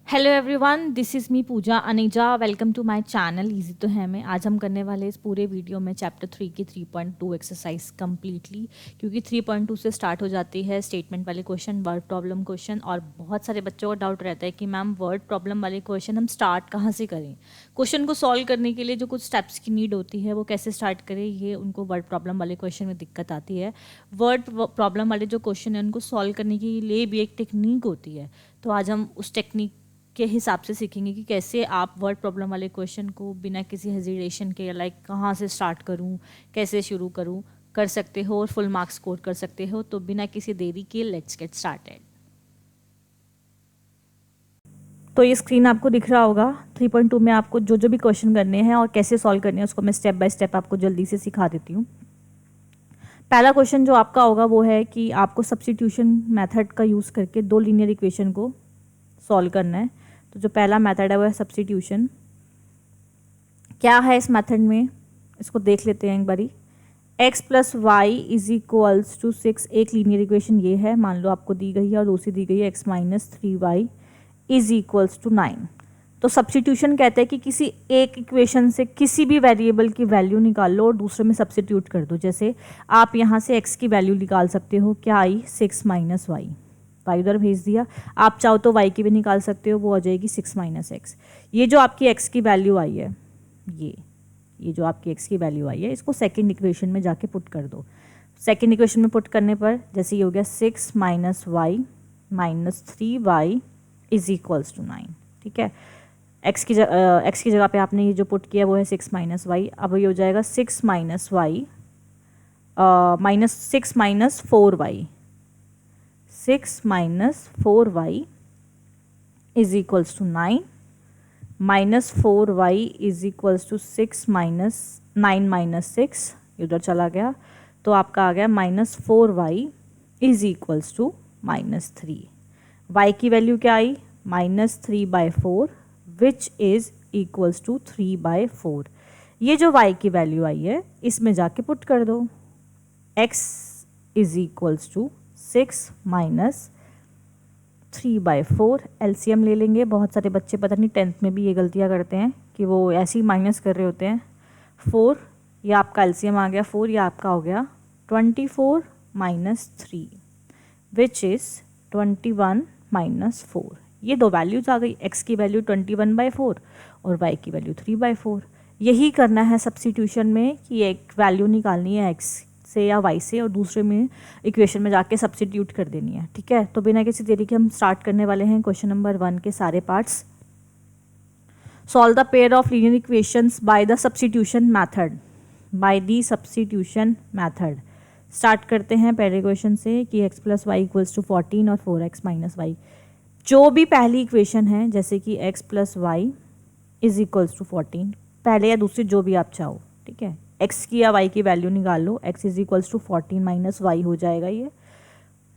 Hello everyone, this is me Pooja Aneja. Welcome to my channel easy तो है मैं। आज हम करने वाले इस पूरे वीडियो में चैप्टर 3 की 3.2 एक्सरसाइज कम्प्लीटली, क्योंकि 3.2 से स्टार्ट हो जाती है स्टेटमेंट वाले क्वेश्चन, वर्ड प्रॉब्लम क्वेश्चन। और बहुत सारे बच्चों का डाउट रहता है कि मैम वर्ड प्रॉब्लम वाले क्वेश्चन हम स्टार्ट कहाँ से करें। क्वेश्चन को सॉल्व करने के लिए जो कुछ स्टेप्स की नीड होती है वो कैसे स्टार्ट करें, ये उनको वर्ड प्रॉब्लम वाले क्वेश्चन में दिक्कत आती है। वर्ड प्रॉब्लम वाले जो क्वेश्चन है उनको सॉल्व करने के लिए भी एक टेक्निक होती है। तो आज हम उस टेक्निक के हिसाब से सीखेंगे कि कैसे आप वर्ड प्रॉब्लम वाले क्वेश्चन को बिना किसी हेजिटेशन के, लाइक कहाँ से स्टार्ट करूँ, कैसे शुरू करूँ, कर सकते हो और फुल मार्क्स स्कोर कर सकते हो। तो बिना किसी देरी के लेट्स गेट स्टार्टेड। तो ये स्क्रीन आपको दिख रहा होगा। 3.2 में आपको जो जो भी क्वेश्चन करने हैं और कैसे सॉल्व करने हैं उसको मैं स्टेप बाय स्टेप आपको जल्दी से सिखा देती हूँ। पहला क्वेश्चन जो आपका होगा वो है कि आपको सब्स्टिट्यूशन मेथड का यूज़ करके दो लीनियर इक्वेशन को सॉल्व करना है। तो जो पहला मेथड है वो है सब्स्टिट्यूशन। क्या है इस मेथड में, इसको देख लेते हैं एक बारी। x plus Y is equals to 6, एक लीनियर इक्वेशन ये है, मान लो आपको दी गई है, और दूसरी दी गई है x minus 3y is equals to 9। तो सब्स्टिट्यूशन कहते हैं कि किसी एक इक्वेशन से किसी भी वेरिएबल की वैल्यू निकाल लो और दूसरे में सब्स्टिट्यूट कर दो। जैसे आप यहाँ से x की वैल्यू निकाल सकते हो, क्या आई, 6 माइनस वाई, वाई उधर भेज दिया। आप चाहो तो y की भी निकाल सकते हो, वो आ जाएगी 6 माइनस एक्स। ये जो आपकी x की वैल्यू आई है, ये जो आपकी x की वैल्यू आई है, इसको सेकंड इक्वेशन में जाके पुट कर दो। सेकंड इक्वेशन में पुट करने पर जैसे ये हो गया 6 minus Y minus 3y is equals to 9। ठीक है, x की जगह पे आपने ये जो पुट किया वो है 6 माइनस वाई। अब ये हो जाएगा 6 minus Y minus 6 minus 4y, 6 minus 4y is equals to 9, minus 4y is equals to 6 minus 9 minus 6, उधर चला गया, तो आपका आ गया minus 4y is equals to minus 3। y की वैल्यू क्या आई, minus 3/4 which is equals to 3/4। ये जो y की वैल्यू आई है इसमें जाके पुट कर दो। x is equals to 6 minus 3/4, LCM ले लेंगे। बहुत सारे बच्चे पता नहीं 10th में भी ये गलतियाँ करते हैं कि वो ऐसे ही माइनस कर रहे होते हैं। 4, ये आपका एलसीएम आ गया 4, ये आपका हो गया 24 माइनस 3 विच इज़ 21 माइनस 4। ये दो वैल्यूज़ आ गई, x की वैल्यू 21/4 और y की वैल्यू 3/4। यही करना है सब्स्टिट्यूशन में कि एक वैल्यू निकालनी है x से या y से और दूसरे में इक्वेशन में जाके सब्स्टिट्यूट कर देनी है। ठीक है, तो बिना किसी देरी के हम स्टार्ट करने वाले हैं क्वेश्चन नंबर 1 के सारे parts. Solve the pair of linear equations by the substitution method, by the substitution method. Start करते हैं पहले क्वेश्चन से कि x plus Y equals to 14 और 4x माइनस वाई। जो भी पहली इक्वेशन है, जैसे कि x plus Y is equals to 14, पहले या दूसरी जो भी आप चाहो, ठीक है, x की या y की वैल्यू निकाल लो। x is equals to 14 minus Y हो जाएगा ये।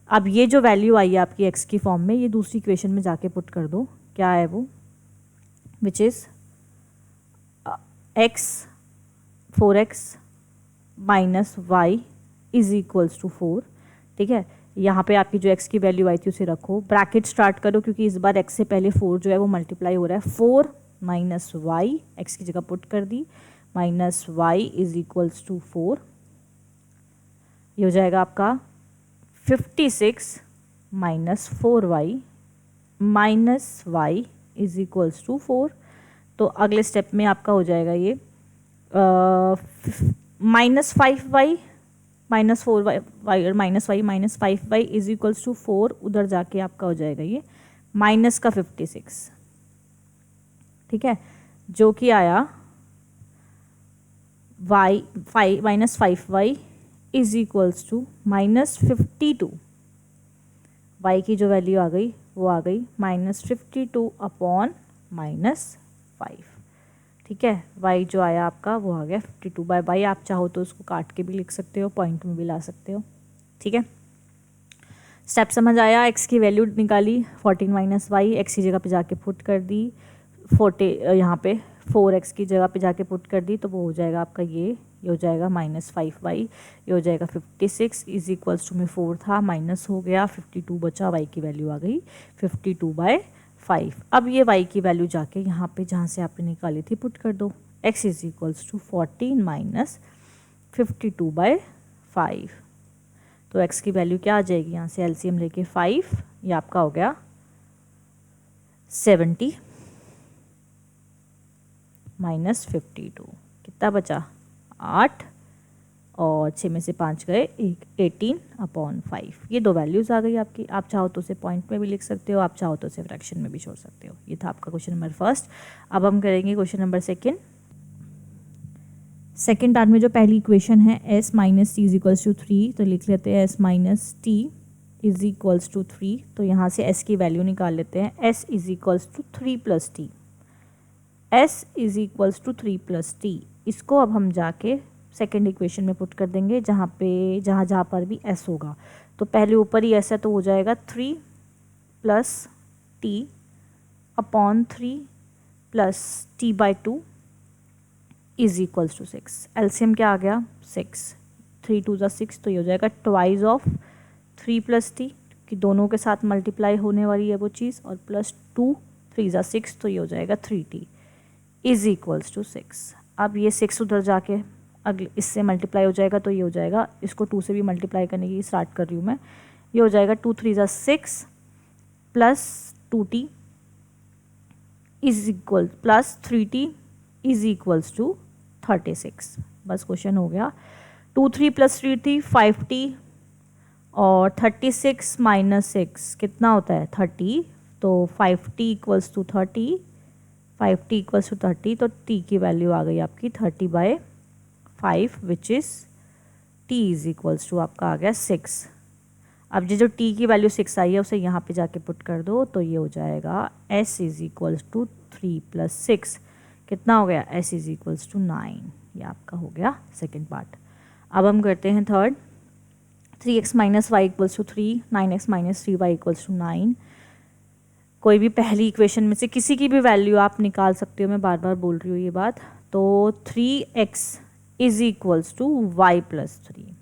अब ये जो वैल्यू आई है आपकी x की फॉर्म में, ये दूसरी इक्वेशन में जाके पुट कर दो। क्या है वो, which is x 4x minus Y is equals to 4। ठीक है, यहाँ पे आपकी जो x की वैल्यू आई थी उसे रखो, ब्रैकेट स्टार्ट करो क्योंकि इस बार x से पहले 4 जो है वो मल्टीप्लाई हो रहा है। 4 माइनस वाई, एक्स की जगह पुट कर दी, minus Y is equals to 4। ये हो जाएगा आपका 56 minus 4y minus Y is equals to 4। तो अगले स्टेप में आपका हो जाएगा ये माइनस 5y माइनस 4y और minus Y minus 5y is equals to 4। उधर जाके आपका हो जाएगा ये माइनस का 56। ठीक है, जो कि आया y minus 5y is equals to minus 52। y की जो वैल्यू आ गई वो आ गई माइनस 52 अपॉन माइनस 5। ठीक है, y जो आया आपका वो आ गया 52/y। आप चाहो तो उसको काट के भी लिख सकते हो, पॉइंट में भी ला सकते हो। ठीक है, स्टेप समझ आया। x की वैल्यू निकाली 14 माइनस वाई, एक्स की जगह पे जाके पुट कर दी। 40 यहाँ पे 4x की जगह पे जाके पुट कर दी, तो वो हो जाएगा आपका ये हो जाएगा माइनस 5y, ये हो जाएगा 56 इज इक्वल्स टू में 4 था, माइनस हो गया 52 बचा, y की वैल्यू आ गई 52/5। 5। अब ये y की वैल्यू जाके यहाँ पे जहाँ से आपने निकाली थी पुट कर दो। x is equals to 14 minus 52/5। तो x की वैल्यू क्या आ जाएगी, यहाँ से एलसीएम लेके 5, ये आपका हो गया 70 माइनस 52, कितना बचा 8, और 6 में से 5 गए 18/5। ये दो वैल्यूज़ आ गई आपकी। आप चाहो तो उसे पॉइंट में भी लिख सकते हो, आप चाहो तो उसे फ्रैक्शन में भी छोड़ सकते हो। ये था आपका क्वेश्चन नंबर फर्स्ट। अब हम करेंगे क्वेश्चन नंबर सेकेंड पार्ट में जो पहली इक्वेशन है s minus T is equals to 3, तो लिख लेते हैं s minus T is equals to 3। तो यहाँ से s की वैल्यू निकाल लेते हैं। s is equals to 3 plus T, s is equals to 3 plus T. इसको अब हम जाके सेकेंड इक्वेशन में पुट कर देंगे, जहाँ पर भी s होगा। तो पहले ऊपर ही s है तो हो जाएगा 3 plus T upon 3 plus T by 2 is equals to 6। LCM क्या आ गया 6, 3 2 ज़ा 6, तो ये हो जाएगा ट्वाइस ऑफ 3 प्लस टी, कि दोनों के साथ मल्टीप्लाई होने वाली है वो चीज़, और प्लस 2 3 ज़ा 6, तो ये हो जाएगा 3t इज इक्वल्स टू 6। अब ये 6 उधर जाके अगले इससे मल्टीप्लाई हो जाएगा, तो ये हो जाएगा, इसको 2 से भी मल्टीप्लाई करने की स्टार्ट कर रही हूँ मैं। ये हो जाएगा 2 3 ज़ा 6 plus 2t is equal plus 3t is equals to 36। बस क्वेश्चन हो गया। 2 3 प्लस 3t 5t, और 36 माइनस 6 कितना होता है 30, तो 5t equals to 30, 5t equals to 30, तो t की वैल्यू आ गई आपकी 30/5 which is t is equals to आपका आ गया 6। अब जो t की वैल्यू 6 आई है उसे यहाँ पे जाके पुट कर दो, तो ये हो जाएगा s is equals to 3 plus 6, कितना हो गया s इज इक्वल्स टू 9। ये आपका हो गया सेकेंड पार्ट। अब हम करते हैं third. 3x minus Y equals to 3, 9x minus 3y equals to 9। कोई भी पहली इक्वेशन में से किसी की भी वैल्यू आप निकाल सकते हो, मैं बार बार बोल रही हूँ ये बात। तो 3x is equals to Y plus 3,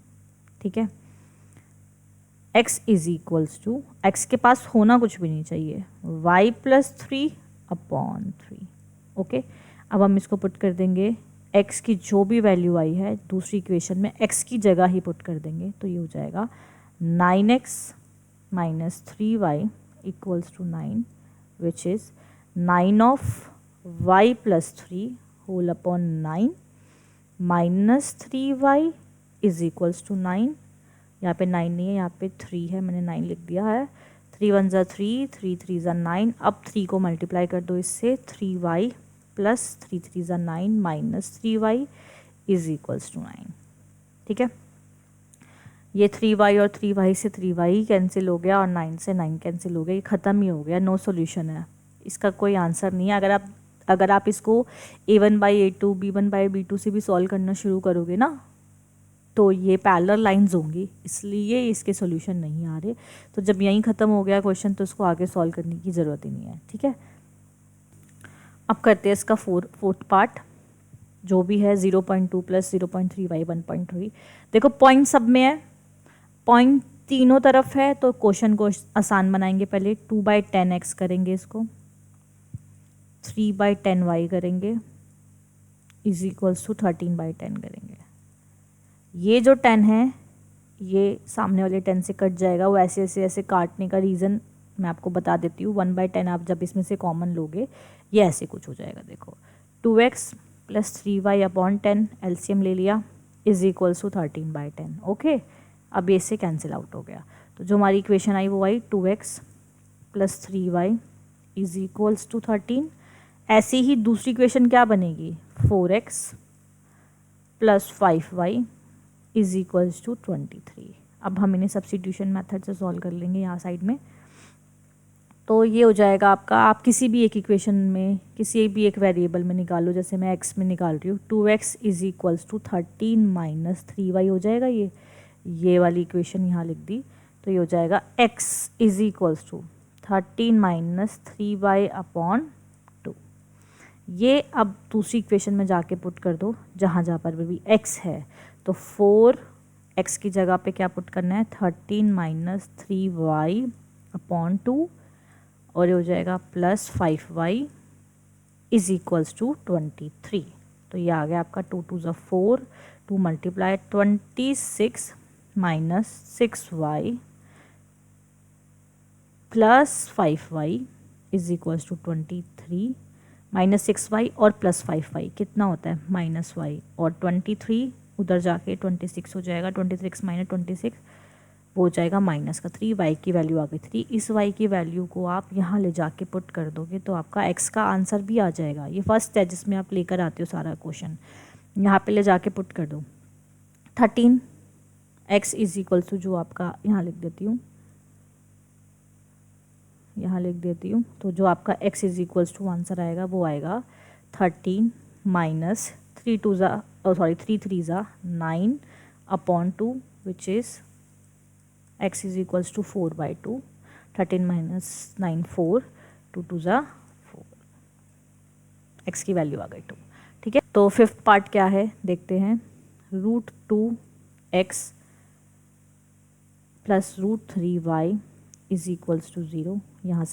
ठीक है। x is equals to, x के पास होना कुछ भी नहीं चाहिए, y प्लस 3 अपॉन 3, ओके। अब हम इसको पुट कर देंगे, x की जो भी वैल्यू आई है दूसरी इक्वेशन में x की जगह ही पुट कर देंगे, तो ये हो जाएगा 9x minus 3y equals to 9 which is 9 of y plus 3 whole upon 9 minus 3y is equals to 9। यहाँ पे 9 नहीं है, यहाँ पे 3 है, मैंने 9 लिख दिया है। 3 1 ज़ा 3, 3 3 ज़ा 9। अब 3 को मल्टीप्लाई कर दो इससे, 3y प्लस 3 3 ज़ा 9 minus 3y is equals to 9, ठीक है। ये 3y और 3y से 3y कैंसिल हो गया, और 9 से 9 कैंसिल हो गया, ये ख़त्म ही हो गया, नो सॉल्यूशन है, इसका कोई आंसर नहीं है। अगर आप इसको a1/a2 b1/b2 से भी सॉल्व करना शुरू करोगे ना, तो ये पैरेलल लाइंस होंगी, इसलिए इसके सॉल्यूशन नहीं आ रहे। तो जब यहीं ख़त्म हो गया क्वेश्चन, तो इसको आगे सॉल्व करने की ज़रूरत ही नहीं है, ठीक है। अब करते हैं इसका फोर्थ पार्ट, जो भी है 0.2 प्लस 0.3y 1.3। देखो पॉइंट सब में है, पॉइंट तीनों तरफ है, तो क्वेश्चन को आसान बनाएंगे। पहले 2/10x करेंगे, इसको 3/10y करेंगे, इज इक्वल्स टू 13/10 करेंगे। ये जो 10 है ये सामने वाले 10 से कट जाएगा, वो ऐसे ऐसे ऐसे काटने का रीज़न मैं आपको बता देती हूँ। 1/10 आप जब इसमें से कॉमन लोगे ये ऐसे कुछ हो जाएगा। देखो 2x plus 3y upon 10 LCM ले लिया, इज इक्वल्स टू 13/10, ओके। अब ये से कैंसिल आउट हो गया, तो जो हमारी इक्वेशन आई वो आई 2x plus 3y is equals to 13। ऐसे ही दूसरी इक्वेशन क्या बनेगी, 4x plus 5y is equals to 23। अब हम इन्हें सब्स्टिट्यूशन मेथड से सॉल्व कर लेंगे यहाँ साइड में। तो ये हो जाएगा आपका, आप किसी भी एक इक्वेशन में किसी भी एक वेरिएबल में निकालो, जैसे मैं x में निकाल रही हूँ, 2x is equals to 13 minus 3y हो जाएगा। ये वाली इक्वेशन यहाँ लिख दी, तो ये हो जाएगा x is equals to 13 minus 3y upon 2। ये अब दूसरी इक्वेशन में जाके पुट कर दो, जहाँ पर भी x है, तो 4x की जगह पे क्या पुट करना है, 13 माइनस 3y अपॉन 2, और ये हो जाएगा +5y इज इक्वल्स टू 23। तो ये आ गया आपका 2 2 ज़ा 4, 2 multiply 26 minus 6y plus 5y is equals to 23 minus 6y और प्लस 5y कितना होता है -y और 23 उधर जाके 26 हो जाएगा, 26 माइनस 26 वो हो जाएगा -3, y की वैल्यू आ गई 3। इस y की वैल्यू को आप यहाँ ले जाके पुट कर दोगे तो आपका x का आंसर भी आ जाएगा। ये फर्स्ट है जिसमें आप लेकर आते हो सारा क्वेश्चन, यहाँ पे ले जाके पुट कर दो 13 x इज इक्वल टू जो आपका यहाँ लिख देती हूँ, यहाँ लिख देती हूँ, तो जो आपका x is equals to answer आएगा वो आएगा 13 माइनस 3 3 ज़ा 9 upon 2 which is x is equals to 4/2, 13 minus 9 4, 2 2 ज़ा 4, x की वैल्यू आ गई 2। ठीक है, तो फिफ्थ पार्ट क्या है देखते हैं। √2x plus √3y is equals to 0। यहाँ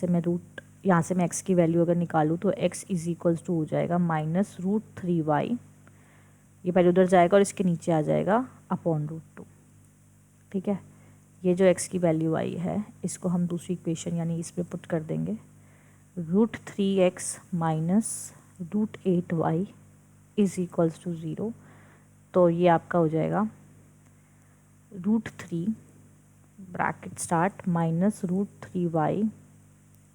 से मैं x की वैल्यू अगर निकालूँ तो x इज इक्वल्स टू हो जाएगा -√3y, ये पहले उधर जाएगा और इसके नीचे आ जाएगा अपॉन √2। ठीक है, ये जो x की वैल्यू आई है इसको हम दूसरी इक्वेशन यानी इसमें पुट कर देंगे, √3x minus √8y is equals to 0। तो ये आपका हो जाएगा √3 bracket start minus √3y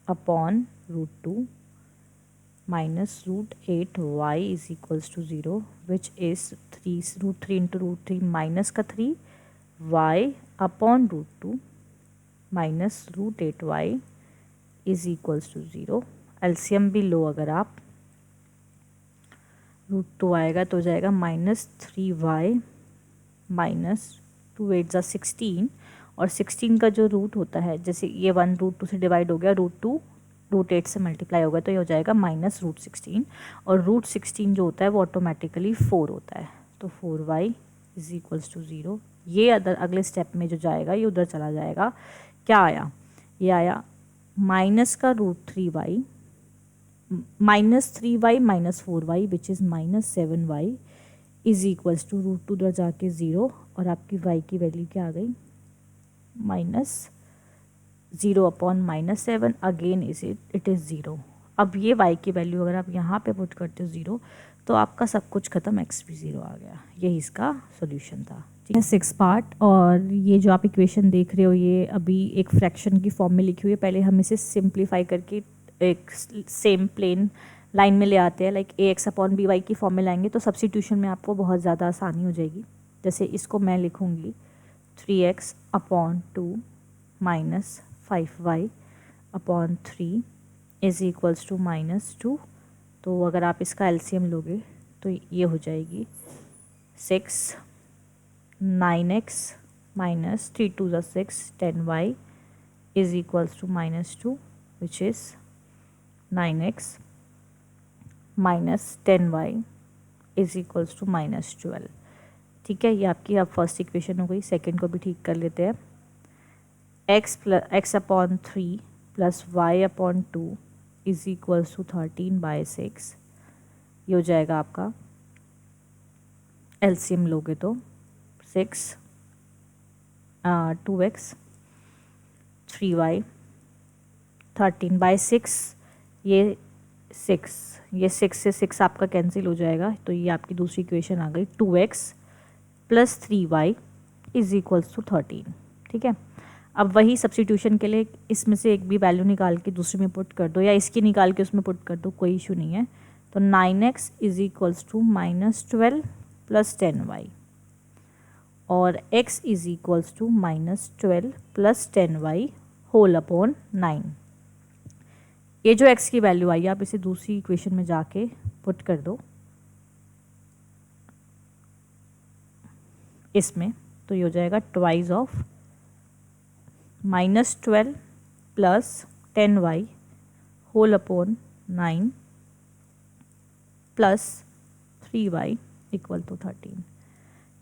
upon √2 minus √8y is equals to 0 which is √3 into √3 minus का 3 y upon √2 minus √8y is equals to 0। LCM भी लो अगर आप, √2 आएगा तो हो जाएगा -3y माइनस 2 8 ज़ा 16, और 16 का जो रूट होता है जैसे ये 1 √2 से डिवाइड हो गया, √2 √8 से मल्टीप्लाई होगा तो ये हो जाएगा -√16, और √16 जो होता है वो ऑटोमेटिकली 4 होता है, तो 4y इज इक्वल्स टू 0। ये अगले स्टेप में जो जाएगा ये उधर चला जाएगा। क्या आया, ये आया माइनस का √3y -3y minus 4y which is -7y is equals to √2 उधर जाके 0, और आपकी y की वैल्यू क्या आ गई -0 अपॉन -7, अगेन इट इज़ 0। अब ये y की वैल्यू अगर आप यहाँ पे पुट करते हो 0 तो आपका सब कुछ खत्म, x भी 0 आ गया। यही इसका सॉल्यूशन था। ठीक है, 6 पार्ट। और ये जो आप इक्वेशन देख रहे हो ये अभी एक फ्रैक्शन की फॉर्म में लिखी हुई है, पहले हम इसे सिंप्लीफाई करके एक सेम प्लेन लाइन में ले आते हैं, लाइक ax अपॉन by की फॉर्म में लाएंगे तो सब्स्टिट्यूशन में आपको बहुत ज़्यादा आसानी हो जाएगी। जैसे इसको मैं लिखूँगी 3x upon 2 minus 5y upon 3 is equals to -2। तो अगर आप इसका एलसीएम लोगे तो ये हो जाएगी 6 9x माइनस 3 2 ज़ा 6 10y is equals to -2 which is 9x minus 10y is equals to -12। ठीक है, ये आपकी अब फर्स्ट इक्वेशन हो गई। सेकंड को भी ठीक कर लेते हैं। x upon 3 plus y upon 2 is equals to 13/6। ये हो जाएगा आपका एलसीएम लोगे तो 6 2x 3y 13/6, ये 6 से 6 आपका कैंसिल हो जाएगा, तो ये आपकी दूसरी इक्वेशन आ गई 2x plus 3y is equals to 13। ठीक है, अब वही सब्स्टिट्यूशन के लिए इसमें से एक भी वैल्यू निकाल के दूसरे में पुट कर दो, या इसकी निकाल के उसमें पुट कर दो, कोई इशू नहीं है। तो 9x is equals to -12 plus 10y, और x is equals to -12 plus 10y whole upon 9। ये जो x की वैल्यू आई आप इसे दूसरी इक्वेशन में जाके पुट कर दो इसमें, तो ये हो जाएगा twice of -12 plus 10y whole upon 9 plus 3y equal to 13।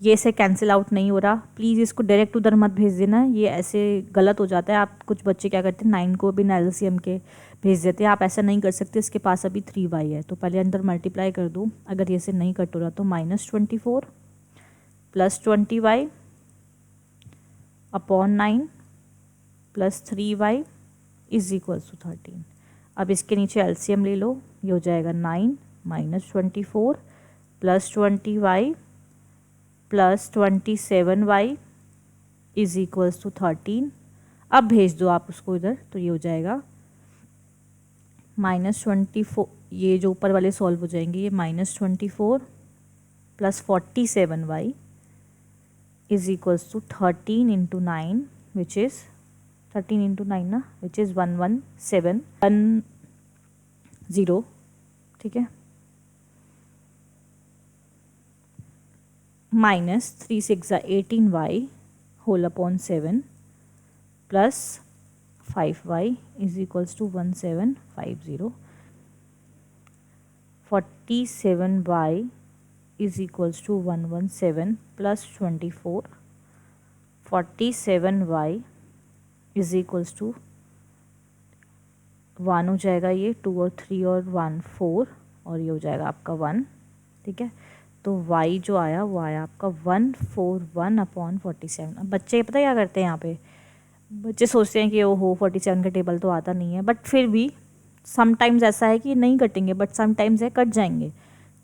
ये से कैंसिल आउट नहीं हो रहा। प्लीज़ इसको डायरेक्ट उधर मत भेज देना, ये ऐसे गलत हो जाता है। आप कुछ बच्चे क्या करते हैं 9 को बिना एलसीएम के भेज देते हैं, आप ऐसा नहीं कर सकते। इसके पास अभी 3y है तो पहले अंदर मल्टीप्लाई कर दूँ। अगर ये से नहीं कट हो रहा तो -24 + 20y अपॉन 9 + 3y = 13। अब इसके नीचे एलसीएम ले लो, ये हो जाएगा 9 - 24 + 20y + 27y = 13। अब भेज दो आप उसको इधर, तो ये हो जाएगा -24, ये जो ऊपर वाले सॉल्व हो जाएंगे, ये -24 + 47y = 13 × 9 विच इज़ 13 × 9 ना, विच इज़ 11710। ठीक है, -3 × 6 = 18y whole upon 7 plus 5y = 1750। 47y = 117 plus 24, 47y = 1 हो जाएगा, ये 2 और 3 और 1 4, और ये हो जाएगा आपका 1। ठीक है, तो y जो आया वो आया आपका 141/47। अब बच्चे पता क्या करते हैं, यहाँ पे बच्चे सोचते हैं कि ओहो 47 का टेबल तो आता नहीं है, बट फिर भी समटाइम्स ऐसा है कि नहीं कटेंगे, बट समटाइम्स है कट जाएंगे।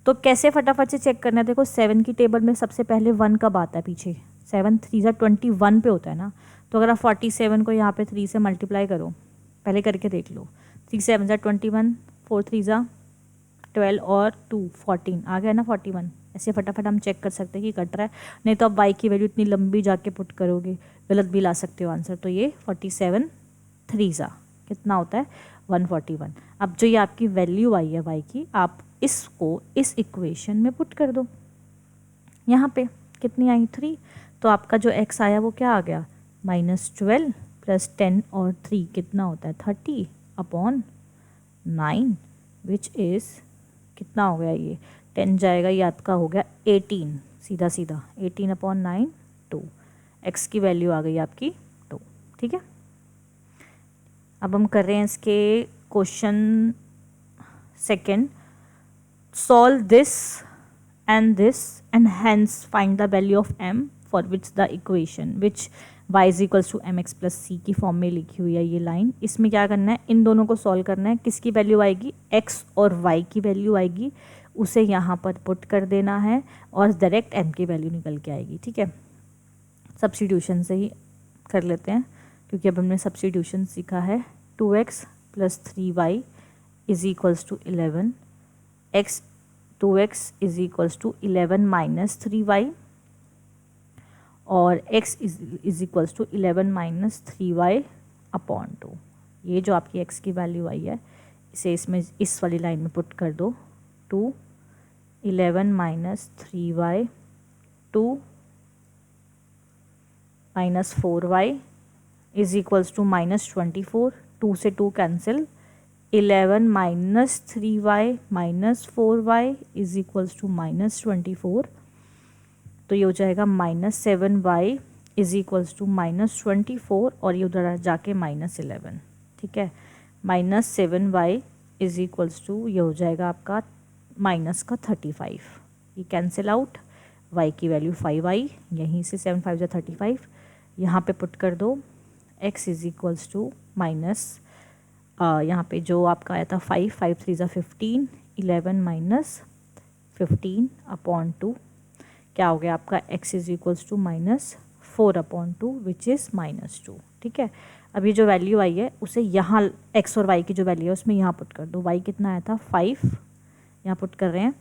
तो कैसे फटाफट से चेक करना है, देखो 7 की टेबल में सबसे पहले 1 कब आता है पीछे, 7 3 21 पे होता है ना। तो अगर आप 47 को यहाँ पे 3 से मल्टीप्लाई करो, पहले करके देख लो, 3 7 21, 4 3 12 और 2 14 आ गया ना 41। ऐसे फटाफट हम चेक कर सकते हैं कि कट रहा है, नहीं तो आप y की वैल्यू इतनी लंबी जाके पुट करोगे, गलत भी ला सकते हो आंसर। तो ये 47 3 कितना होता है 141। अब जो ये आपकी वैल्यू आई है y की, आप इसको इस इक्वेशन में पुट कर दो। यहाँ पे कितनी आई 3, तो आपका जो x आया वो क्या आ गया -12 + 10 और 3 कितना होता है 30/9 विच इज़ कितना हो गया, ये 10 जाएगा, ये आपका हो गया 18, सीधा सीधा 18/9 2। x की वैल्यू आ गई आपकी 2। ठीक है, अब हम कर रहे हैं इसके question second. Solve this and this and hence find the value of m for which the equation which y = mx + c की फॉर्म में लिखी हुई है ये लाइन। इसमें क्या करना है, इन दोनों को सॉल्व करना है। किसकी वैल्यू आएगी, x और y की वैल्यू आएगी, उसे यहाँ पर पुट कर देना है और डायरेक्ट m की वैल्यू निकल के आएगी। ठीक है, सब्स्टिट्यूशन से ही कर लेते हैं क्योंकि अब हमने सब्स्टिट्यूशन सीखा है। 2x + 3y = 11, x 2x = 11 - 3y और x = 11 - 3y/2। ये जो आपकी x की वैल्यू आई है, इसे इसमें इस वाली लाइन में पुट कर दो। 2 11 - 3y 2 - 4y = -24। 2 से 2 कैंसिल, 11 - 3y - 4y = -24। तो ये हो जाएगा -7y = -24 और ये उधर जाके -11। ठीक है, -7y ये हो जाएगा आपका -35। ये कैंसिल आउट, y की वैल्यू 5 आई, यहीं से 7 5 35, यहाँ पे पुट कर दो। x = यहाँ पे जो आपका आया था 5 5 3 15, 11 - 15/2 क्या हो गया आपका x = -4/2 विच इज़ -2। ठीक है, अब ये जो वैल्यू आई है उसे यहाँ x और y की जो वैल्यू है उसमें यहाँ पुट कर दो। y कितना आया था 5, यहाँ पुट कर रहे हैं,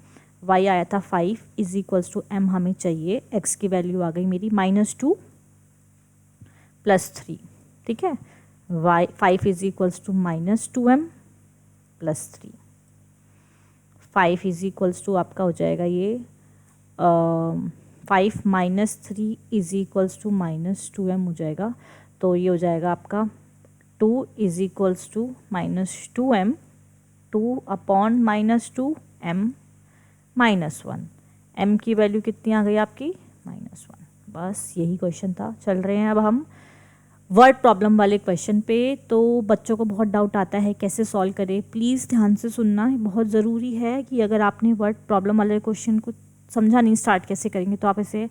y आया था 5 = m हमें चाहिए, x की वैल्यू आ गई मेरी -2 + 3। ठीक है, y 5 = -2m + 3। 5 आपका हो जाएगा ये 5 - 3 = -2m हो जाएगा। तो ये हो जाएगा आपका 2 = -2m, 2/-2m -1। m की वैल्यू कितनी आ गई आपकी -1। बस यही क्वेश्चन था। चल रहे हैं अब हम वर्ड प्रॉब्लम वाले क्वेश्चन पे। तो बच्चों को बहुत डाउट आता है कैसे सॉल्व करें, प्लीज़ ध्यान से सुनना, बहुत ज़रूरी है कि अगर आपने वर्ड प्रॉब्लम वाले क्वेश्चन को समझा नहीं स्टार्ट कैसे करेंगे तो आप इसे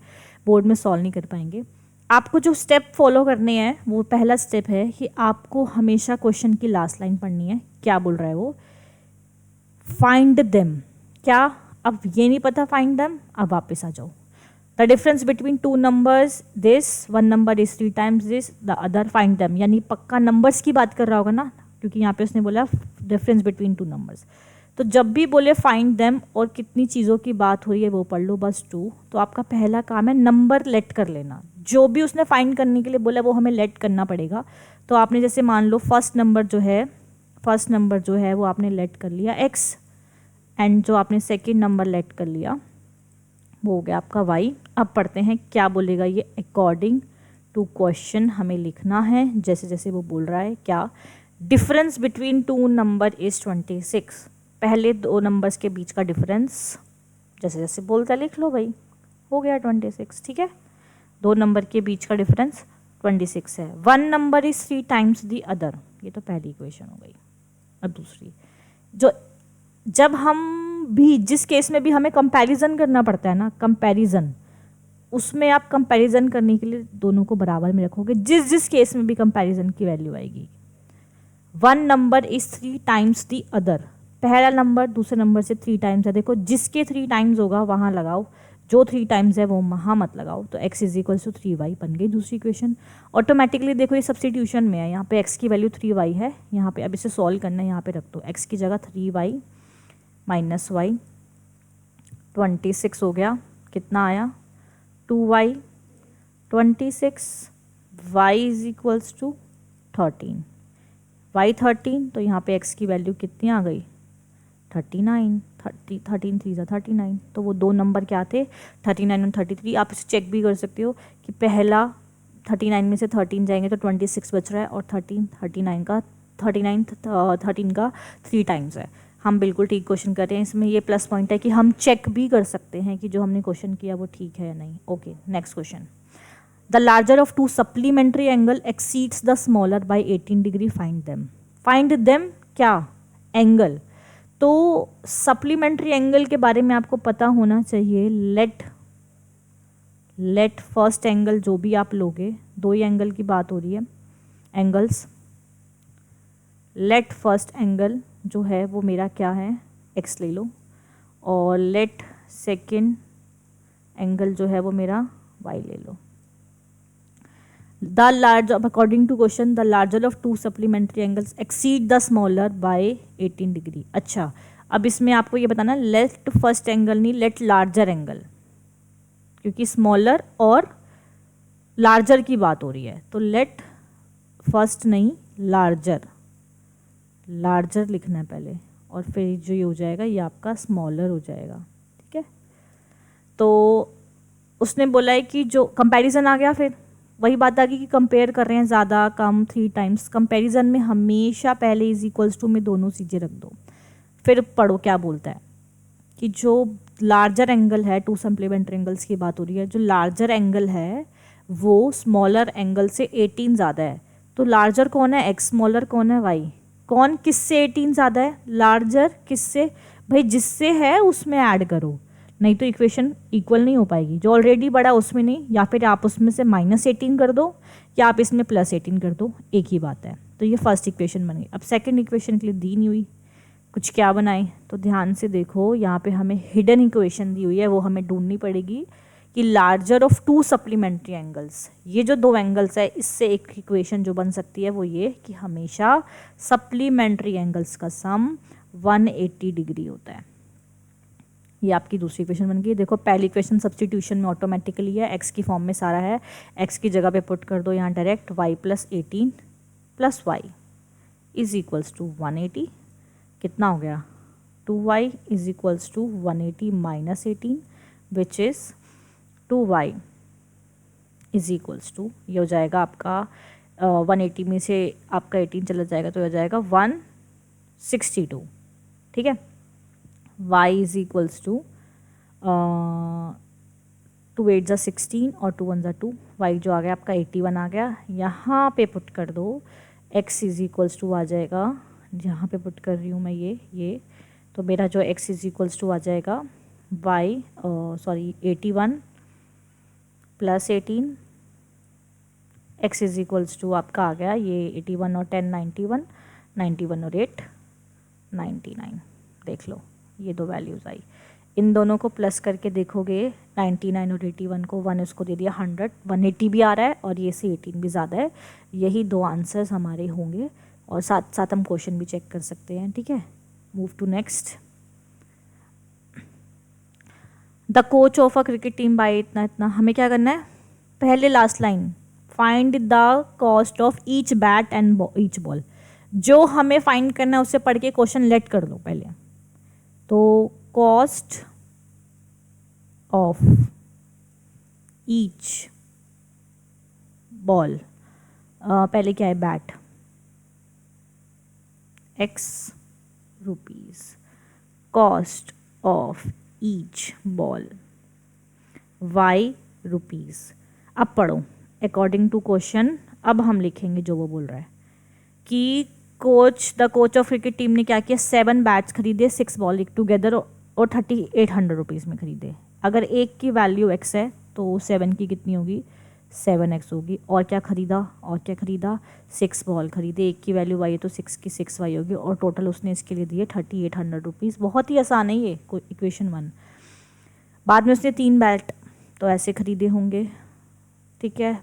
बोर्ड में सॉल्व नहीं कर पाएंगे। आपको जो स्टेप फॉलो करने हैं वो पहला स्टेप है कि आपको हमेशा क्वेश्चन की लास्ट लाइन पढ़नी है। क्या बोल रहा है वो, फाइंड देम। क्या अब ये नहीं पता फाइंड देम, अब वापस आ जाओ। The difference between two numbers this, one number is 3 times this, the other find them. यानी पक्का नंबर्स की बात कर रहा होगा ना, क्योंकि यहाँ पे उसने बोला डिफरेंस बिटवीन टू नंबर्स। तो जब भी बोले फाइंड देम और कितनी चीज़ों की बात हो रही है वो पढ़ लो, बस 2। तो आपका पहला काम है नंबर लेट कर लेना। जो भी उसने फाइंड करने के लिए बोला वो हमें लेट करना पड़ेगा। तो आपने जैसे मान लो फर्स्ट नंबर जो है वो आपने लेट कर लिया x, एंड जो आपने सेकेंड नंबर लेट कर लिया वो हो गया आपका y। अब पढ़ते हैं क्या बोलेगा ये। अकॉर्डिंग टू क्वेश्चन हमें लिखना है जैसे जैसे वो बोल रहा है। क्या difference between two number is 26। पहले दो नंबर्स के बीच का डिफरेंस जैसे जैसे बोलता लिख लो भाई, हो गया 26। ठीक है, दो नंबर के बीच का डिफरेंस 26 है। One number is 3 times the other, ये तो पहली इक्वेशन हो गई। अब दूसरी, जो जब हम भी जिस केस में भी हमें कंपैरिजन करना पड़ता है ना, कंपैरिजन, उसमें आप कंपैरिजन करने के लिए दोनों को बराबर में रखोगे। जिस जिस केस में भी कंपैरिजन की वैल्यू आएगी, one number is 3 times the other, पहला नंबर दूसरे नंबर से 3 टाइम्स है। देखो जिसके 3 टाइम्स होगा वहां लगाओ, जो 3 टाइम्स है वो वहां मत लगाओ। तो x is equal to 3y बन गई दूसरी इक्वेशन ऑटोमेटिकली। देखो ये सब्स्टिट्यूशन में है, यहाँ पे x की वैल्यू 3y है, यहाँ पे अब इसे सॉल्व करना है, यहाँ पे रख दो x की जगह 3y माइनस y, 26 हो गया। कितना आया 2y, 26 y is equals to 13, y 13। तो यहाँ पे x की वैल्यू कितनी आ गई 39, 13 3 39। तो वो दो नंबर क्या थे 39 और 33। आप इसे चेक भी कर सकते हो कि पहला 39 में से 13 जाएंगे तो 26 बच रहा है, और 13 का 3 टाइम्स है। हम बिल्कुल ठीक क्वेश्चन कर रहे हैं। इसमें ये प्लस पॉइंट है कि हम चेक भी कर सकते हैं कि जो हमने क्वेश्चन किया वो ठीक है या नहीं। Okay, next question. The larger of two supplementary angle exceeds the smaller by 18 degree, find them. Find them क्या, एंगल। तो सप्लीमेंट्री एंगल के बारे में आपको पता होना चाहिए। लेट फर्स्ट एंगल जो भी आप लोगे, दो ही एंगल की बात हो रही है, एंगल्स। लेट फर्स्ट एंगल जो है वो मेरा क्या है x ले लो, और लेट सेकेंड एंगल जो है वो मेरा y ले लो। The large according to question the larger of two supplementary angles exceed the smaller by 18 degree. अच्छा, अब इसमें आपको ये बताना लेट फर्स्ट एंगल नहीं, लेट लार्जर एंगल, क्योंकि स्मॉलर और लार्जर की बात हो रही है। तो लेट फर्स्ट नहीं, लार्जर, लार्जर लिखना है पहले, और फिर जो ये हो जाएगा ये आपका स्मॉलर हो जाएगा। ठीक है, तो उसने बोला है कि जो कंपैरिजन आ गया, फिर वही बात आ गई कि कंपेयर कर रहे हैं, ज़्यादा कम 3 टाइम्स। कंपैरिजन में हमेशा पहले इज इक्वल्स टू में दोनों चीज़ें रख दो, फिर पढ़ो क्या बोलता है कि जो लार्जर एंगल है, टू सप्लीमेंट्री एंगल्स की बात हो रही है, जो लार्जर एंगल है वो स्मॉलर एंगल से 18 ज़्यादा है। तो लार्जर कौन है x, स्मॉलर कौन है y। कौन किससे 18 ज़्यादा है, लार्जर किससे, भाई जिससे है उसमें ऐड करो, नहीं तो इक्वेशन इक्वल नहीं हो पाएगी। जो ऑलरेडी बड़ा उसमें नहीं, या फिर आप उसमें से -18 कर दो या आप इसमें +18 कर दो, एक ही बात है। तो ये फर्स्ट इक्वेशन बन गई। अब सेकंड इक्वेशन के लिए दी नहीं हुई, कुछ क्या बनाए, तो ध्यान से देखो यहाँ पे हमें हिडन इक्वेशन दी हुई है, वो हमें ढूंढनी पड़ेगी कि larger of two supplementary angles, ये जो दो एंगल्स है इससे एक इक्वेशन जो बन सकती है वो ये कि हमेशा सप्लीमेंट्री एंगल्स का सम 180 डिग्री होता है। ये आपकी दूसरी इक्वेशन बन गई। देखो पहली इक्वेशन सब्स्टिट्यूशन में ऑटोमेटिकली है, x की फॉर्म में सारा है, x की जगह पे पुट कर दो यहाँ direct, y + 18 + y is equals to 180। कितना हो गया 2y is equals to 180 - 18 which is 2y is equals to, ये हो जाएगा आपका 180 में से आपका 18 चला जाएगा तो हो जाएगा 162। ठीक है, y इज इक्वल्स टू 2 8 ज़ा 16 और 2 1 ज़ा 2, वाई जो आ गया आपका 81 आ गया। यहाँ पे पुट कर दो, x इज़ इक्वल्स टू आ जाएगा, यहाँ पे पुट कर रही हूँ मैं ये तो मेरा जो x इज़ इक्वल्स टू आ जाएगा y 81 plus 18, x is equals to आपका आ गया ये 81 और 10 91, 91 और 8 99। देख लो ये दो वैल्यूज़ आई। इन दोनों को प्लस करके देखोगे 99 और 81 को, 1 इसको दे दिया 100, 180 भी आ रहा है और ये से 18 भी ज़्यादा है। यही दो आंसर्स हमारे होंगे और साथ साथ हम क्वेश्चन भी चेक कर सकते हैं। ठीक है, move to next. The coach of a cricket team by इतना इतना, हमें क्या करना है, पहले last line, find the cost of each bat and each ball. जो हमें फाइंड करना है उससे पढ़ के क्वेश्चन लेट कर लो पहले। तो कॉस्ट ऑफ ईच बॉल, पहले क्या है bat, x rupees, cost of each ball y rupees. अब पढ़ो अकॉर्डिंग टू क्वेश्चन। अब हम लिखेंगे जो वो बोल रहा है कि the coach of cricket team ने क्या किया, 7 बैट्स खरीदे, 6 बॉल टुगेदर और 3800 रुपीज़ में खरीदे। अगर एक की वैल्यू x है तो 7 की कितनी होगी, 7x होगी। और क्या खरीदा 6 बॉल खरीदे, एक की वैल्यू y है तो 6 की 6y होगी और टोटल उसने इसके लिए दिए 3800 रुपीज़। बहुत ही आसान है ये इक्वेशन 1। बाद में उसने 3 बैट तो ऐसे खरीदे होंगे, ठीक है,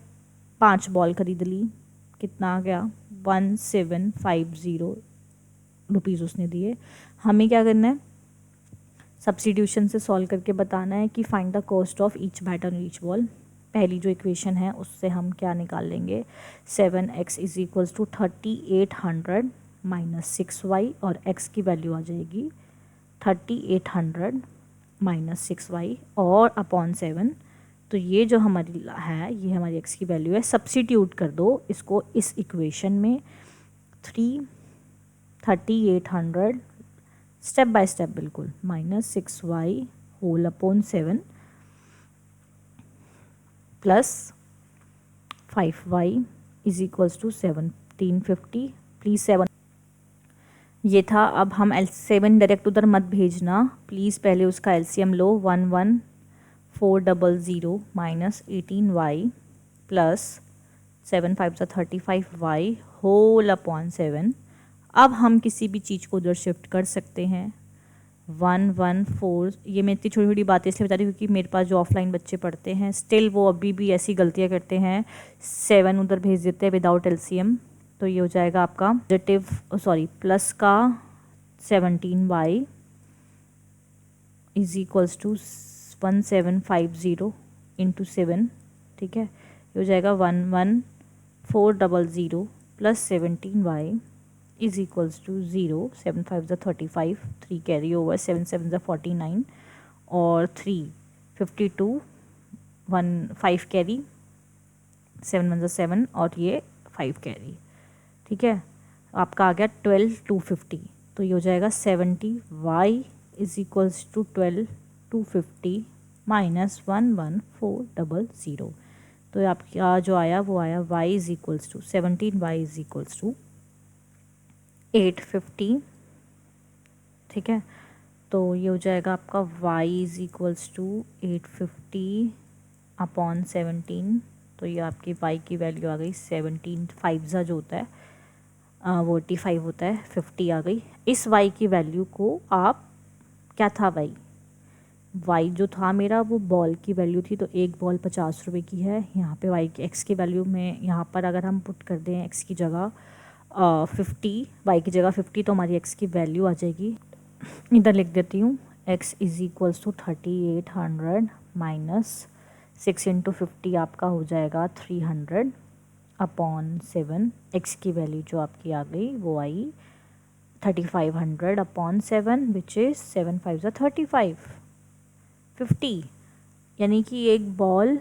5 बॉल खरीद ली, कितना आ गया 1750 रुपीज़ उसने दिए। हमें क्या करना है, सब्स्टिट्यूशन से सॉल्व करके बताना है कि find the cost of each bat और ईच बॉल। पहली जो इक्वेशन है उससे हम क्या निकाल लेंगे, 7x is equals to 3800 minus 6y और x की वैल्यू आ जाएगी 3800 माइनस 6y और अपॉन 7। तो ये जो हमारी है ये हमारी x की वैल्यू है। सब्स्टिट्यूट कर दो इसको इस इक्वेशन में, 3800 स्टेप बाय स्टेप बिल्कुल, minus 6y whole upon 7 plus 5y is equals to 1750। Please 7 ये था। अब हम 7 डायरेक्ट उधर मत भेजना प्लीज़, पहले उसका एलसीएम लो। 11400 minus 18y plus 7 5 35y whole upon 7। अब हम किसी भी चीज़ को उधर शिफ्ट कर सकते हैं। 114, ये मैं इतनी छोटी छोटी बातें इसलिए बता रही हूँ क्योंकि मेरे पास जो ऑफलाइन बच्चे पढ़ते हैं स्टिल वो अभी भी ऐसी गलतियाँ करते हैं, 7 उधर भेज देते हैं विदाउट एलसीएम। तो ये हो जाएगा आपका प्लस का 17y is equals to 1750 into 7, ठीक है। ये हो जाएगा 11400 plus 17y is equals to 0, 7 5 35, 3 carry over, 7 7 49 और 3 52, 1 5 कैरी, 7 1 7 और ये 5 कैरी, ठीक है। आपका आ गया 12250। तो ये हो जाएगा 70y is equals to 12250 minus 11400। तो आपका जो आया वो आया y is equals to 17y is equals to 850, ठीक है। तो ये हो जाएगा आपका y is equals to 850 upon 17। तो ये आपकी y की वैल्यू आ गई 17, 5 जो होता है वो 85 होता है, 50 आ गई। इस y की वैल्यू को आप क्या था y जो था मेरा वो बॉल की वैल्यू थी, तो एक बॉल 50 रुपये की है। यहाँ पे y की x की वैल्यू में यहाँ पर अगर हम पुट कर दें x की जगह 50, y की जगह 50, तो हमारी x की वैल्यू आ जाएगी, इधर लिख देती हूँ, x is equals to 3800 minus 6 into 50 आपका हो जाएगा 300 अपॉन 7। x की वैल्यू जो आपकी आ गई वो आई 3500 अपॉन 7 विच इज़ 7 5 35, 50। यानी कि एक बॉल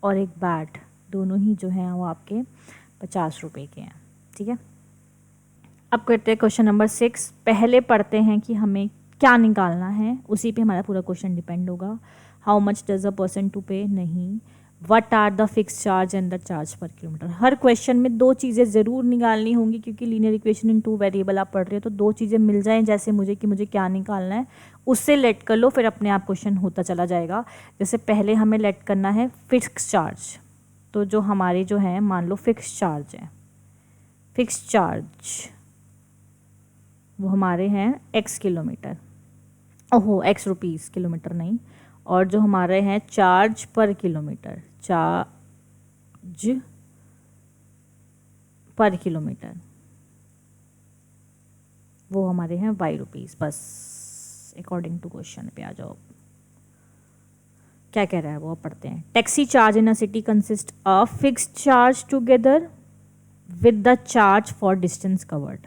और एक बैट दोनों ही जो हैं वो आपके 50 रुपये के हैं, ठीक है। अब करते हैं क्वेश्चन नंबर 6। पहले पढ़ते हैं कि हमें क्या निकालना है, उसी पे हमारा पूरा क्वेश्चन डिपेंड होगा। How much does a person to pay, नहीं। What are the fix charge and the charge per kilometre. हर क्वेश्चन में दो चीज़ें ज़रूर निकालनी होंगी, क्योंकि linear equation in two variable आप पढ़ रहे हो, तो दो चीज़ें मिल जाएं जैसे मुझे कि मुझे क्या निकालना है, उससे लेट कर लो, फिर अपने आप क्वेश्चन होता चला जाएगा। जैसे पहले हमें लेट करना है फिक्स चार्ज, तो जो हमारे जो है मान लो फिक्स चार्ज है, फिक्स चार्ज वो हमारे हैं x किलोमीटर, ओहो x रुपीज़, किलोमीटर नहीं। और जो हमारे हैं charge per kilometre, charge per kilometre, वो हमारे हैं y रुपीज़। बस अकॉर्डिंग टू क्वेश्चन पे आ जाओ, क्या कह रहा है वो, अब पढ़ते हैं। Taxi charge in a city consist of fixed charge together with the charge for distance covered.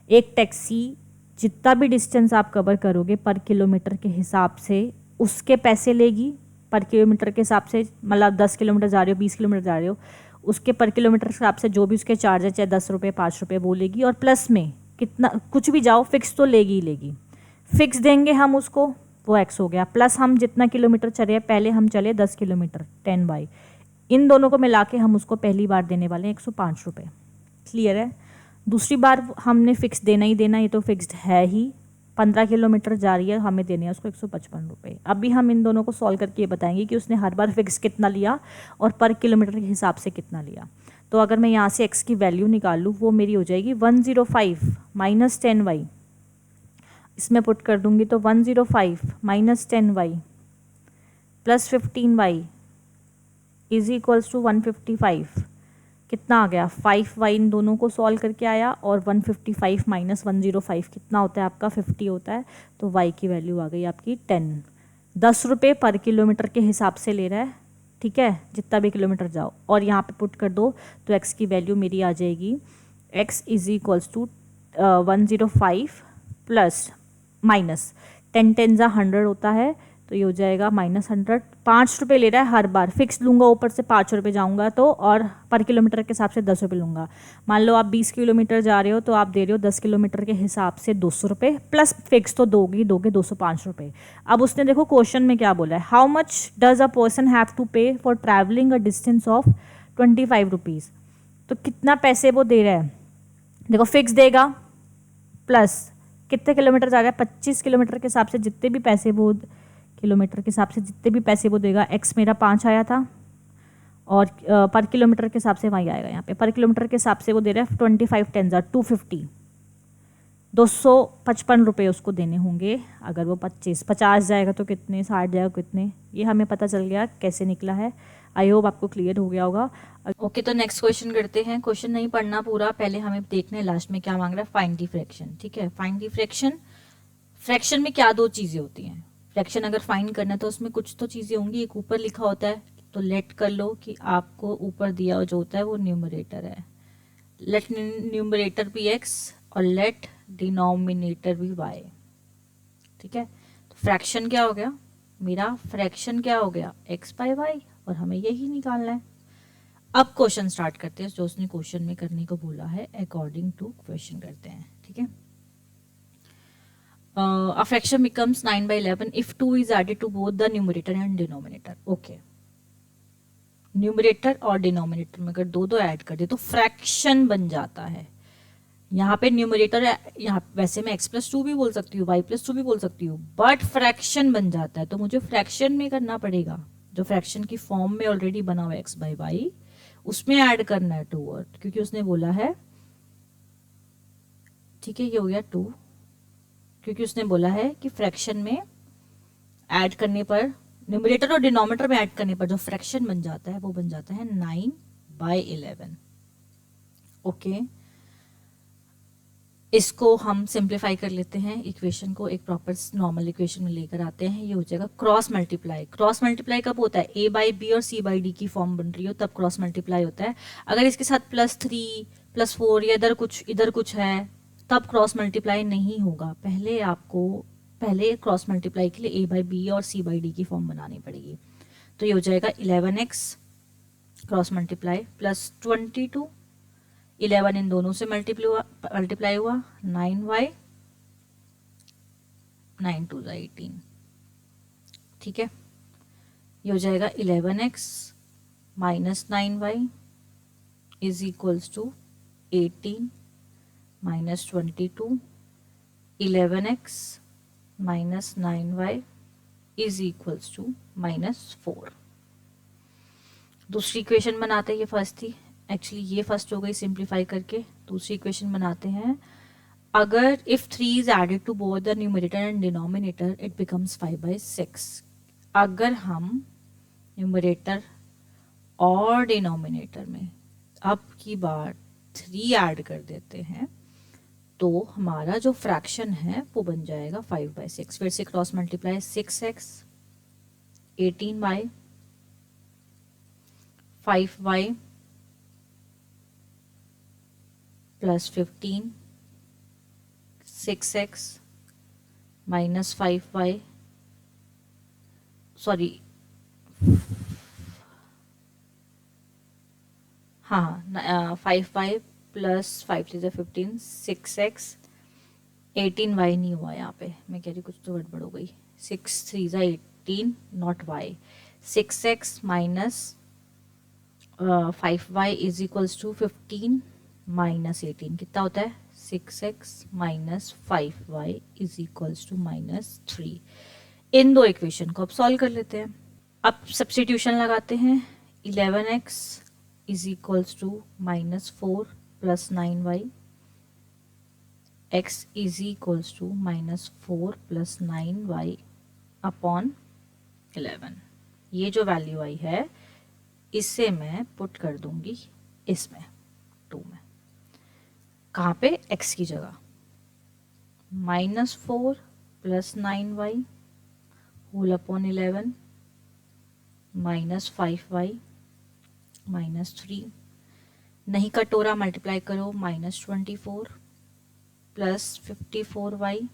एक टैक्सी जितना भी डिस्टेंस आप कवर करोगे पर किलोमीटर के हिसाब से उसके पैसे लेगी, पर किलोमीटर के हिसाब से, मतलब 10 किलोमीटर जा रहे हो, 20 किलोमीटर जा रहे हो, उसके पर किलोमीटर के हिसाब से जो भी उसके चार्ज है, चाहे 10 रुपये 5 रुपये वो लेगी, और प्लस में कितना कुछ भी जाओ फिक्स तो लेगी ही लेगी। फिक्स देंगे हम उसको, वो एक्स हो गया, प्लस हम जितना किलोमीटर चले, पहले हम चले 10 किलोमीटर 10/, इन दोनों को मिला के हम उसको पहली बार देने वाले हैं 105 रुपये। क्लियर है। दूसरी बार हमने फिक्स देना ही देना, ये तो फिक्स्ड है ही, 15 किलोमीटर जा रही है, हमें देने हैं उसको 155 रुपये। अभी हम इन दोनों को सॉल्व करके ये बताएंगे कि उसने हर बार फिक्स कितना लिया और पर किलोमीटर के हिसाब से कितना लिया। तो अगर मैं यहाँ से एक्स की वैल्यू निकाल लूँ, वो मेरी हो जाएगी 105 माइनस 10y, इसमें पुट कर दूंगी तो 105 minus 10y plus 15y is equals to 155। कितना आ गया, 5y इन दोनों को सॉल्व करके आया, और 155 माइनस 105 कितना होता है आपका, 50 होता है। तो y की वैल्यू आ गई आपकी 10 रुपये पर किलोमीटर के हिसाब से ले रहा है, ठीक है, जितना भी किलोमीटर जाओ, और यहाँ पे पुट कर दो तो x की वैल्यू मेरी आ जाएगी, x is equals to 105 plus minus 10 10 जा 100 होता है, तो ये हो जाएगा -100। 5 रुपये ले रहा है हर बार, फिक्स लूँगा ऊपर से 5 रुपये जाऊँगा तो, और पर किलोमीटर के हिसाब से 10 रुपये लूँगा। मान लो आप 20 किलोमीटर जा रहे हो तो आप दे रहे हो 10 किलोमीटर के हिसाब से 200 रुपये, प्लस फिक्स तो दोगे 205 रुपये। अब उसने देखो क्वेश्चन में क्या बोला है, how much does a person have to pay for travelling a distance of 25 rupees. तो कितना पैसे वो दे रहा है, देखो फिक्स देगा, प्लस कितने किलोमीटर जा रहा है, 25 किलोमीटर के हिसाब से जितने भी पैसे वो, किलोमीटर के हिसाब से जितने भी पैसे वो देगा, एक्स मेरा 5 आया था, और पर किलोमीटर के हिसाब से वही आएगा, यहाँ पे पर किलोमीटर के हिसाब से वो दे रहा है 25 10 250, 255 रुपये उसको देने होंगे। अगर वो 50 जाएगा तो कितने, 60 जाएगा कितने, ये हमें पता चल गया कैसे निकला है। आई होप आपको क्लियर हो गया होगा। ओके, तो नेक्स्ट क्वेश्चन करते हैं। क्वेश्चन नहीं पढ़ना पूरा, पहले हमें देखना है लास्ट में क्या मांग रहा है, फाइंड दी फ्रैक्शन। ठीक है, फाइंड दी फ्रैक्शन। फ्रैक्शन में क्या दो चीज़ें होती हैं, फ्रैक्शन अगर फाइंड करना है तो उसमें कुछ तो चीज़ें होंगी, एक ऊपर लिखा होता है, तो लेट कर लो कि आपको ऊपर दिया जो होता है वो न्यूमरेटर है, लेट न्यूमरेटर भी x और लेट डिनोमिनेटर भी y। ठीक है, तो फ्रैक्शन क्या हो गया मेरा, फ्रैक्शन क्या हो गया x/y, और हमें यही निकालना है। अब क्वेश्चन स्टार्ट करते हैं, जो उसने क्वेश्चन में करने को बोला है अकॉर्डिंग टू क्वेश्चन करते हैं। ठीक है, a fraction becomes 9/11 if 2 is added to both the numerator and denominator. Okay, numerator और डिनोमिनेटर में अगर दो ऐड कर दे तो फ्रैक्शन बन जाता है। यहाँ पे न्यूमरेटर, यहाँ वैसे मैं x+2 भी बोल सकती हूँ, y+2 भी बोल सकती हूँ, बट फ्रैक्शन बन जाता है, तो मुझे फ्रैक्शन में करना पड़ेगा, जो फ्रैक्शन की फॉर्म में ऑलरेडी बना हुआ x/y उसमें ऐड करना है 2 और, क्योंकि उसने बोला है, ठीक है, ये हो गया 2, क्योंकि उसने बोला है कि फ्रैक्शन में ऐड करने पर, न्यूमरेटर और डिनोमिनेटर में ऐड करने पर जो फ्रैक्शन बन जाता है वो बन जाता है 9/11। ओके, इसको हम सिंप्लीफाई कर लेते हैं, इक्वेशन को एक प्रॉपर नॉर्मल इक्वेशन में लेकर आते हैं। ये हो जाएगा क्रॉस मल्टीप्लाई। क्रॉस मल्टीप्लाई कब होता है, a/b और c/d की फॉर्म बन रही हो तब क्रॉस मल्टीप्लाई होता है। अगर इसके साथ +3 +4 या इधर कुछ है तब क्रॉस मल्टीप्लाई नहीं होगा। पहले क्रॉस मल्टीप्लाई के लिए a/b और c/d की फॉर्म बनानी पड़ेगी। तो ये हो जाएगा 11x क्रॉस मल्टीप्लाई प्लस 22, 11 इन दोनों से मल्टीप्लाई हुआ 9y, 9 2 18। ठीक है, ये हो जाएगा 11x minus 9y is equals to 18 minus 22, 11x minus 9y is equals to -4। दूसरी इक्वेशन बनाते हैं, ये फर्स्ट थी, एक्चुअली ये फर्स्ट हो गई सिंप्लीफाई करके। दूसरी इक्वेशन बनाते हैं, अगर if 3 is added to both the numerator and denominator it becomes 5/6। अगर हम न्यूमरेटर और डिनोमिनेटर में अब की बार 3 ऐड कर देते हैं तो हमारा जो फ्रैक्शन है वो बन जाएगा 5/6। फिर से cross multiply, 6x 18y 5y plus 15, 6x minus 5y, sorry हाँ 5y प्लस 5 3 15, 6x 18y नहीं हुआ यहाँ पे, मैं कह रही कुछ तो गड़बड़ हो गई। 6 3 18 not y, 6x minus 5y is equals to 15 minus 18 कितना होता है 6x minus 5y is equals to -3। इन दो इक्वेशन को अब सॉल्व कर लेते हैं। अब सब्स्टिट्यूशन लगाते हैं, 11x is equals to -4 plus 9y, x is equals to -4 plus 9y upon 11। ये जो वैल्यू आई है इसे मैं पुट कर दूंगी इसमें 2 में, कहाँ पे x की जगह, -4 plus 9y whole upon 11 -5y -3, नहीं कटोरा मल्टीप्लाई करो, -24 plus 54y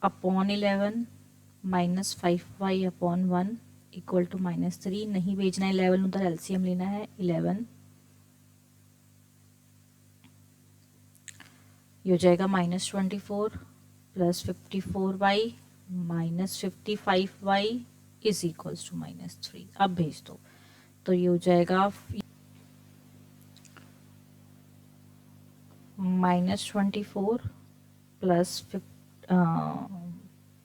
upon 11 -5y upon 1 equal to -3। नहीं भेजना 11 उधर, एलसीएम लेना है 11, ये हो जाएगा -24 plus 54y minus 55y is equals to -3। अब भेज दो तो ये हो जाएगा -24 प्लस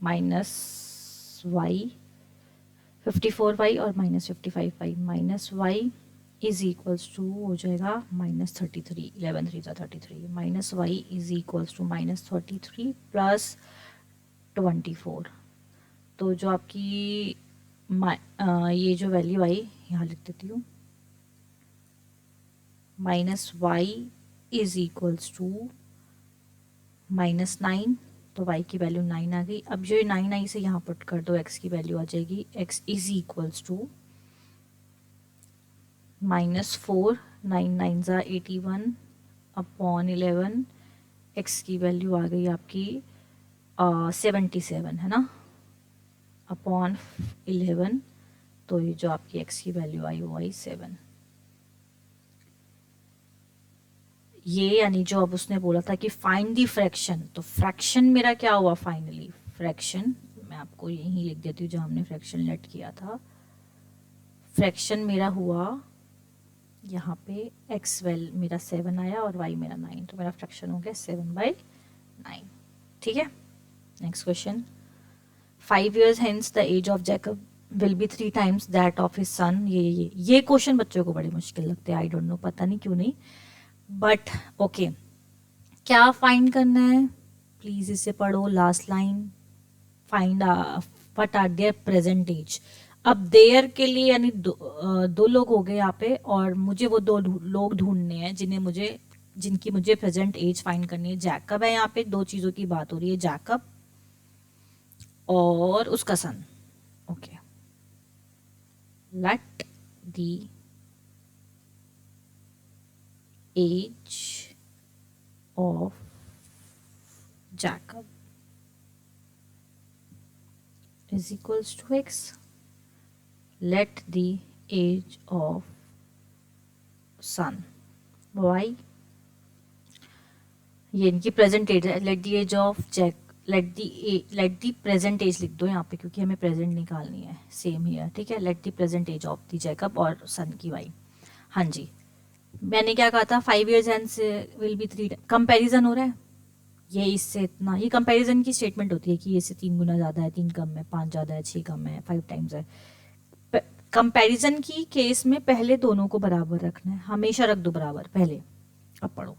माइनस y 54y और -55y minus y is equals to हो जाएगा -33, 11 3 33 minus y is equals to -33 plus 24। तो जो आपकी ये जो वैल्यू आई यहाँ लिख देती हूँ, -y इज इक्वल्स टू -9, तो y की वैल्यू 9 आ गई। अब जो 9 आई से यहाँ पुट कर दो, x की वैल्यू आ जाएगी, x इज इक्वल्स टू -4 9 9 ज़ा 81 अपॉन 11, x की वैल्यू आ गई आपकी 77 है ना, अपॉन 11, तो ये जो आपकी x की वैल्यू आई वो आई 7। ये यानी जो अब उसने बोला था कि फाइंड दी फ्रैक्शन, तो फ्रैक्शन मेरा क्या हुआ फाइनली, फ्रैक्शन मैं आपको यहीं लिख देती हूँ जहाँ हमने फ्रैक्शन लेट किया था। फ्रैक्शन मेरा हुआ यहाँ पे x वेल मेरा 7 आया और y मेरा 9, तो मेरा फ्रैक्शन हो गया 7/9। ठीक है, next question, 5 years hence the age of Jacob will be 3 times that of his son। ये क्वेश्चन बच्चों को बड़े मुश्किल लगते हैं, आई डोंट नो, पता नहीं क्यों नहीं, बट ओके क्या फाइंड करना है, प्लीज इसे पढ़ो, last line, find what are their present age. अब देयर के लिए यानी दो लोग हो गए यहाँ पे, और मुझे वो 2 लोग ढूंढने हैं जिनकी मुझे प्रेजेंट एज फाइंड करनी है। जैकब है यहाँ पे, 2 चीजों की बात हो रही है, जैकब और उसका son. Okay, let the age of Jacob is equals to x, let the age of son y, ये इनकी प्रेजेंट एज है, let the age of let the present age लिख दो यहाँ पे, क्योंकि हमें प्रेजेंट निकालनी है, सेम हियर, ठीक है। Let the present age of the Jacob और सन की वाई। हाँ जी, मैंने क्या कहा था, 5 years एंड से विल बी 3, कंपेरिजन हो रहा है, ये इससे इतना, ये कंपैरिजन की स्टेटमेंट होती है कि ये से 3 गुना ज़्यादा है, 3 कम है, 5 ज़्यादा है, 6 कम है, 5 टाइम्स है। कंपैरिजन की केस में पहले दोनों को बराबर रखना है, हमेशा रख दो बराबर पहले। अब पढ़ो,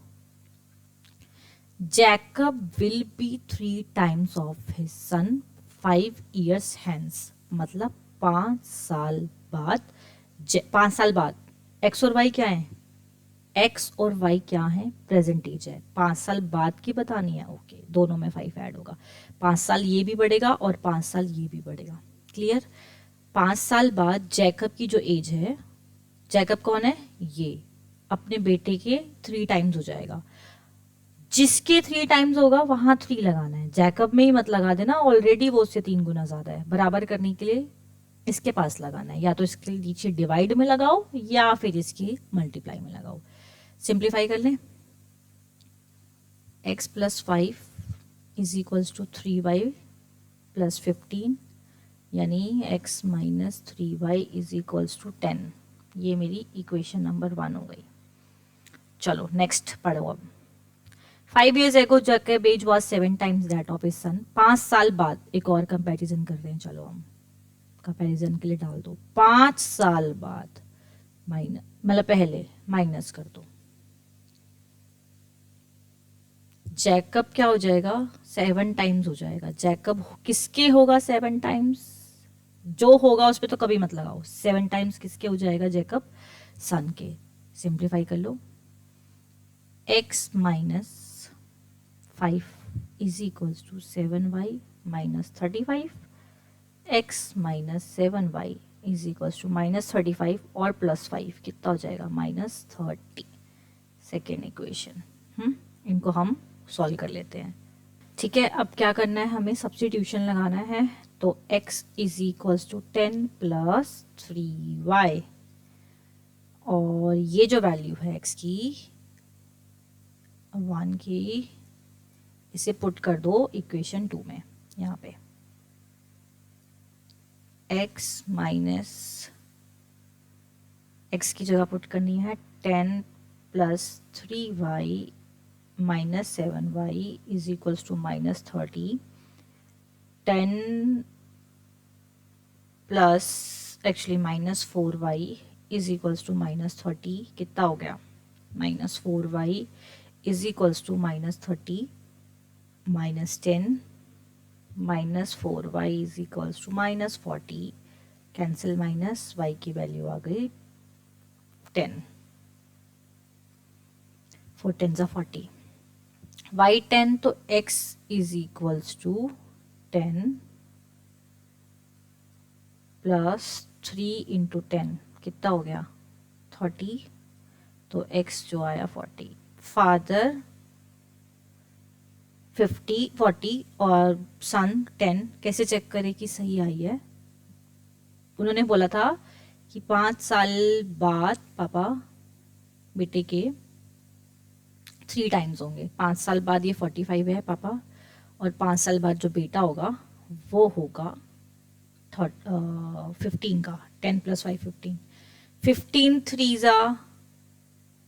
Jacob will be 3 times of his son 5 years hence, मतलब 5 साल बाद, 5 साल बाद एक्स और वाई क्या है, एक्स और वाई क्या है, प्रेजेंट एज है, 5 साल बाद की बतानी है, ओके, दोनों में 5 ऐड होगा, 5 साल ये भी बढ़ेगा और 5 साल ये भी बढ़ेगा, क्लियर। 5 साल बाद जैकब की जो एज है, जैकब कौन है, ये अपने बेटे के 3 times हो जाएगा, जिसके 3 times होगा वहां 3 लगाना है, जैकब में ही मत लगा देना, ऑलरेडी वो उससे 3 गुना ज्यादा है, बराबर करने के लिए इसके पास लगाना है, या तो इसके नीचे डिवाइड में लगाओ या फिर इसकी मल्टीप्लाई में लगाओ। सिंप्लीफाई कर लें, x plus 5 is equals to 3y plus 15, यानी x minus 3y is equals to 10। ये मेरी इक्वेशन नंबर 1 हो गई। चलो नेक्स्ट पढ़ो अब। 5 years ago Jacob age was 7 times that of his son। 5 साल बाद एक और कंपैरिजन कर रहे हैं, चलो हम कंपैरिजन के लिए डाल दो, 5 साल बाद माइनस, मतलब पहले माइनस कर दो, जैकब क्या हो जाएगा, 7 times हो जाएगा, जैकब किसके होगा 7 times, जो होगा उस पर तो कभी मत लगाओ, 7 times किसके हो जाएगा, जैकब सन के। सिंप्लीफाई कर लो, x minus 5 is equals to 7y minus 35, x minus 7y is equals to minus 35 और प्लस 5 कितना हो जाएगा, माइनस 30। सेकेंड इक्वेशन, इनको हम सॉल्व कर लेते हैं, ठीक है। अब क्या करना है, हमें सब्स्टिट्यूशन लगाना है, तो x is equals to 10 plus 3y, और ये जो वैल्यू है x की 1 की, इसे पुट कर दो इक्वेशन 2 में, यहाँ पे x माइनस, x की जगह पुट करनी है 10 plus 3y minus 7y is equals to minus 30, 10 plus actually minus 4y is equals to minus 30, कितना हो गया, minus 4y is equals to minus 30 minus 10 minus 4y is equals to minus 40, cancel, minus y की value आ गई 10, 4 10 40, y 10, तो x is equals to 10 plus 3 into 10 कितना हो गया 30, तो x जो आया 40, फादर 40 और सन 10, कैसे चेक करें कि सही आई है, उन्होंने बोला था कि 5 साल बाद पापा बेटे के 3 times होंगे, 5 साल बाद ये 45 है पापा, और 5 साल बाद जो बेटा होगा वो होगा 15 का, 10 प्लस 5 15, 15 3 जा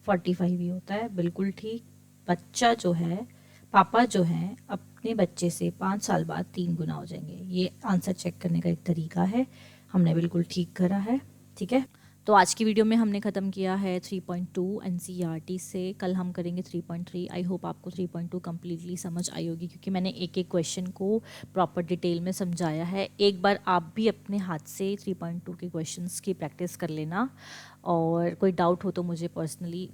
45 ही होता है, बिल्कुल ठीक। बच्चा जो है, पापा जो है, अपने बच्चे से 5 साल बाद 3 गुना हो जाएंगे, ये आंसर चेक करने का एक तरीका है, हमने बिल्कुल ठीक करा है, ठीक है। तो आज की वीडियो में हमने ख़त्म किया है 3.2 एनसीईआरटी से, कल हम करेंगे 3.3। आई होप आपको 3.2 कम्प्लीटली समझ आई होगी, क्योंकि मैंने एक एक क्वेश्चन को प्रॉपर डिटेल में समझाया है। एक बार आप भी अपने हाथ से 3.2 के क्वेश्चंस की प्रैक्टिस कर लेना, और कोई डाउट हो तो मुझे पर्सनली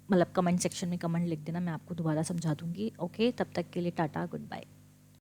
मतलब कमेंट सेक्शन में कमेंट लिख देना, मैं आपको दोबारा समझा दूँगी। ओके, तब तक के लिए टाटा, गुड बाय।